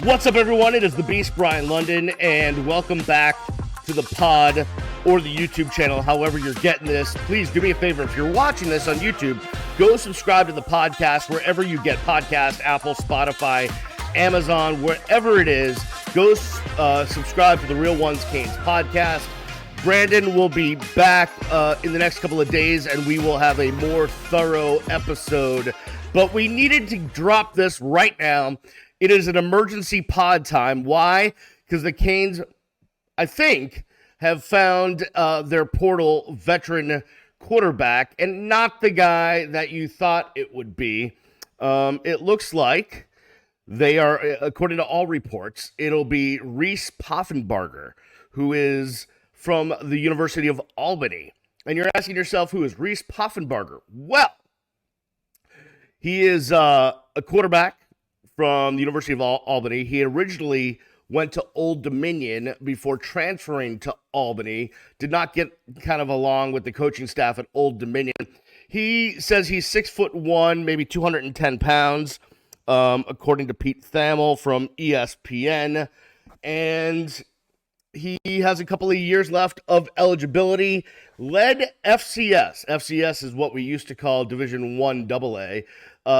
What's up, everyone? It is the Beast, Brian London, and welcome back to the pod or the YouTube channel, however you're getting this. Please do me a favor. If you're watching this on YouTube, go subscribe to the podcast wherever you get podcasts, Apple, Spotify, Amazon, wherever it is. Go subscribe to the Real Ones Canes podcast. Brandon will be back in the next couple of days, and we will have a more thorough episode. But we needed to drop this right now. It is an emergency pod time. Why? Because the Canes, I think, have found their portal veteran quarterback, and not the guy that you thought it would be. It looks like they are, according to all reports, it'll be Reese Poffenbarger, who is from the University of Albany. And you're asking yourself, who is Reese Poffenbarger? Well, he is a quarterback from the University of Albany. He originally went to Old Dominion before transferring to Albany. Did not get kind of along with the coaching staff at Old Dominion. He says he's 6'1", maybe 210 pounds, according to Pete Thamel from ESPN. And he has a couple of years left of eligibility. Led FCS. FCS is what we used to call Division I AA.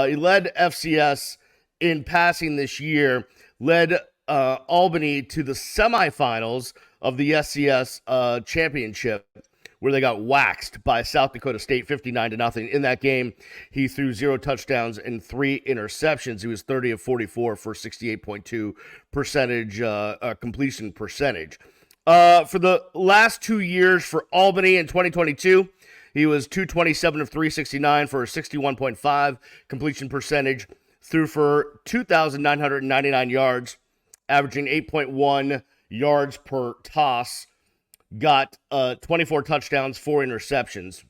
He led FCS in passing this year, led Albany to the semifinals of the SCS championship, where they got waxed by South Dakota State 59-0. In that game, he threw 0 touchdowns and 3 interceptions. He was 30 of 44 for 68.2% completion percentage. For the last 2 years for Albany in 2022, he was 227 of 369 for a 61.5 completion percentage. Threw for 2,999 yards, averaging 8.1 yards per toss. Got 24 touchdowns, 4 interceptions.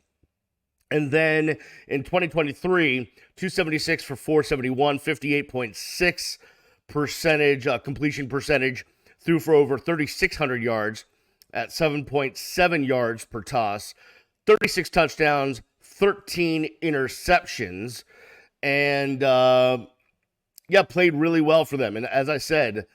And then in 2023, 276 for 471, 58.6% completion percentage. Threw for over 3,600 yards at 7.7 yards per toss. 36 touchdowns, 13 interceptions. And, played really well for them. And as I said,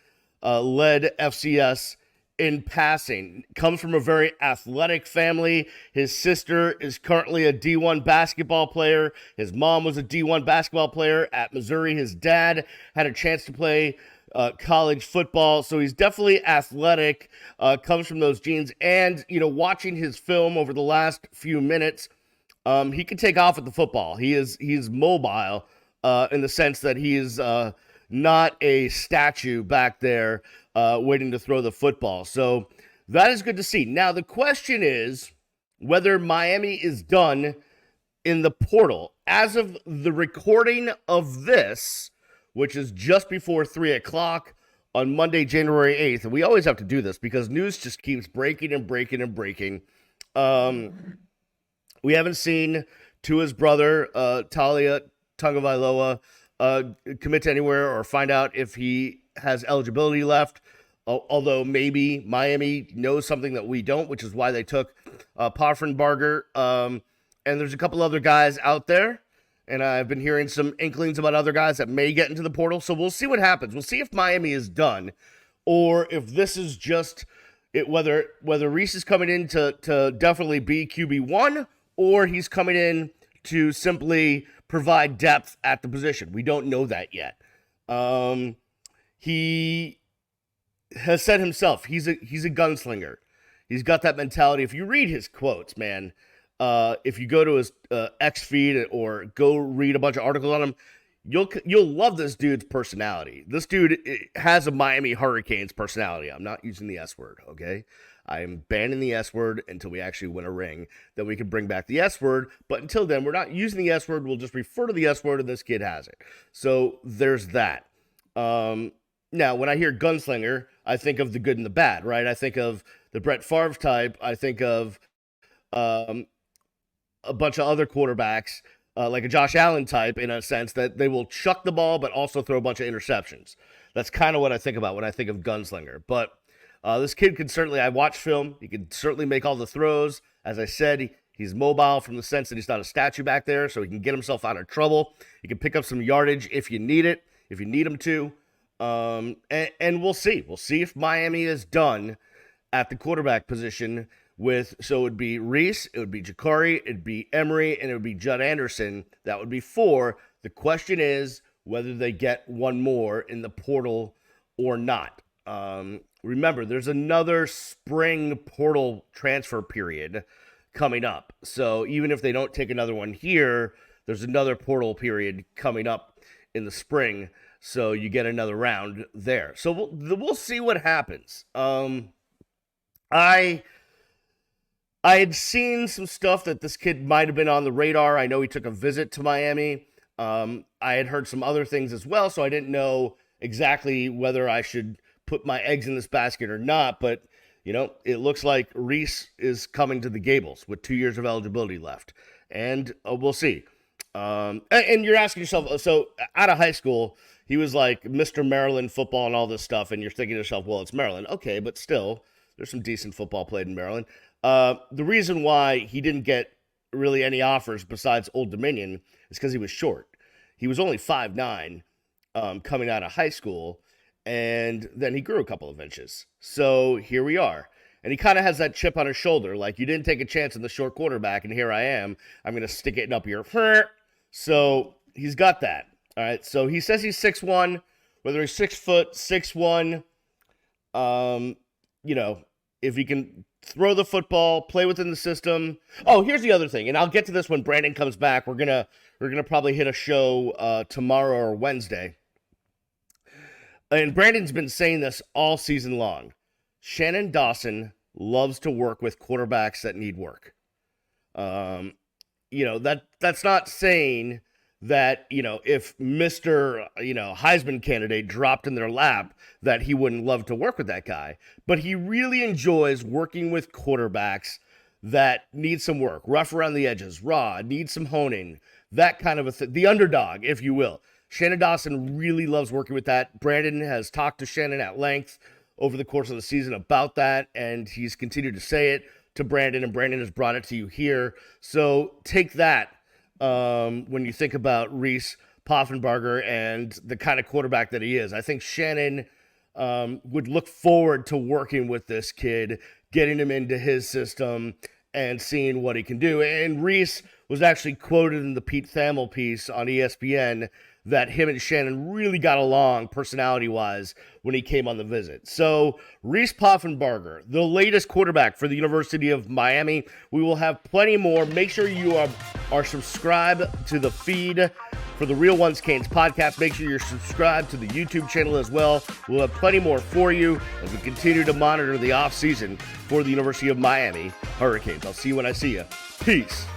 led FCS in passing. Comes from a very athletic family. His sister is currently a D1 basketball player. His mom was a D1 basketball player at Missouri. His dad had a chance to play college football. So he's definitely athletic, comes from those genes. And, watching his film over the last few minutes, he can take off with the football. He's mobile in the sense that he is not a statue back there waiting to throw the football. So that is good to see. Now, the question is whether Miami is done in the portal. As of the recording of this, which is just before 3 o'clock on Monday, January 8th, and we always have to do this because news just keeps breaking and breaking and breaking. We haven't seen Tua's brother, Talia Tagovailoa, commit to anywhere or find out if he has eligibility left, although maybe Miami knows something that we don't, which is why they took Poffenbarger. And there's a couple other guys out there, and I've been hearing some inklings about other guys that may get into the portal, so we'll see what happens. We'll see if Miami is done or if this is just it, whether Reese is coming in to definitely be QB1 or he's coming in to simply provide depth at the position. We don't know that yet. He has said himself, he's a gunslinger. He's got that mentality. If you read his quotes, man, if you go to his X feed or go read a bunch of articles on him, you'll love this dude's personality. This dude has a Miami Hurricanes personality. I'm not using the S word, okay? I am banning the S word until we actually win a ring. Then we can bring back the S word. But until then, we're not using the S word. We'll just refer to the S word, and this kid has it. So there's that. Now, when I hear gunslinger, I think of the good and the bad, right? I think of the Brett Favre type. I think of a bunch of other quarterbacks, like a Josh Allen type, in a sense that they will chuck the ball but also throw a bunch of interceptions. That's kind of what I think about when I think of gunslinger. But this kid can certainly, I watch film, he can certainly make all the throws. As I said, he's mobile from the sense that he's not a statue back there, so he can get himself out of trouble. He can pick up some yardage if you need it, if you need him to. And we'll see. We'll see if Miami is done at the quarterback position so it would be Reese, it would be Jakari, it'd be Emery, and it would be Judd Anderson. That would be 4. The question is whether they get one more in the portal or not. Remember, there's another spring portal transfer period coming up. So even if they don't take another one here, there's another portal period coming up in the spring. So you get another round there. So we'll see what happens. I had seen some stuff that this kid might have been on the radar. I know he took a visit to Miami. I had heard some other things as well, so I didn't know exactly whether I should put my eggs in this basket or not. But, it looks like Reese is coming to the Gables with 2 years of eligibility left. And we'll see. And you're asking yourself, so out of high school, he was like Mr. Maryland football and all this stuff, and you're thinking to yourself, well, it's Maryland. Okay, but still, there's some decent football played in Maryland. The reason why he didn't get really any offers besides Old Dominion is because he was short. He was only 5'9", coming out of high school, and then he grew a couple of inches. So here we are. And he kind of has that chip on his shoulder, like you didn't take a chance in the short quarterback, and here I am. I'm going to stick it up your. So he's got that. All right, so he says he's 6'1", whether he's 6 foot, 6'1", if he can throw the football, play within the system. Oh, here's the other thing, and I'll get to this when Brandon comes back. We're gonna probably hit a show tomorrow or Wednesday. And Brandon's been saying this all season long. Shannon Dawson loves to work with quarterbacks that need work. That's not saying that, if Mr. Heisman candidate dropped in their lap, that he wouldn't love to work with that guy. But he really enjoys working with quarterbacks that need some work, rough around the edges, raw, need some honing, that kind of a thing. The underdog, if you will. Shannon Dawson really loves working with that. Brandon has talked to Shannon at length over the course of the season about that, and he's continued to say it to Brandon, and Brandon has brought it to you here. So take that. When you think about Reese Poffenbarger and the kind of quarterback that he is. I think Shannon would look forward to working with this kid, getting him into his system, and seeing what he can do. And Reese was actually quoted in the Pete Thamel piece on ESPN that him and Shannon really got along personality-wise when he came on the visit. So Reese Poffenbarger, the latest quarterback for the University of Miami. We will have plenty more. Make sure you are subscribed to the feed for the Real Ones Canes podcast. Make sure you're subscribed to the YouTube channel as well. We'll have plenty more for you as we continue to monitor the offseason for the University of Miami Hurricanes. I'll see you when I see you. Peace.